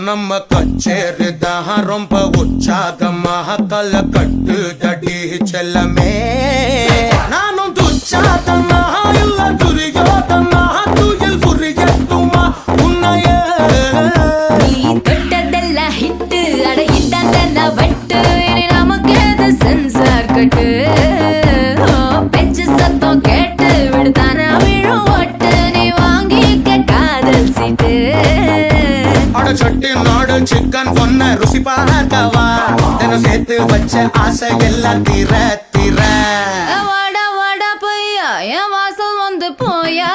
நம்ம கச்சேரிதான் ரொம்ப உற்சாகமாக கல கட்டு தடி செல்லமே நானும் துச்சாதனா இல்ல துரியோதனா துயில் புரியட்டுமா உன்னைய நீ தொட்டதெல்லாம் ஹிட்டு அட இதான் வட்டு இனி நமக்கு எது சென்சார் கட்டு பெஞ்சு சத்தம் கேட்டு விடுதானா விழும் ஓட்டு நீ வாங்கிக்க காதல் சீட்டு அட சட்டி நாடு சிக்கன் பொண்ண ருசி பார்க்கவா தினம் சேர்த்து வச்ச ஆசை எல்லாம் தீர தீர வாடா வாடா பொய்யா என் வாசல் வந்து போயா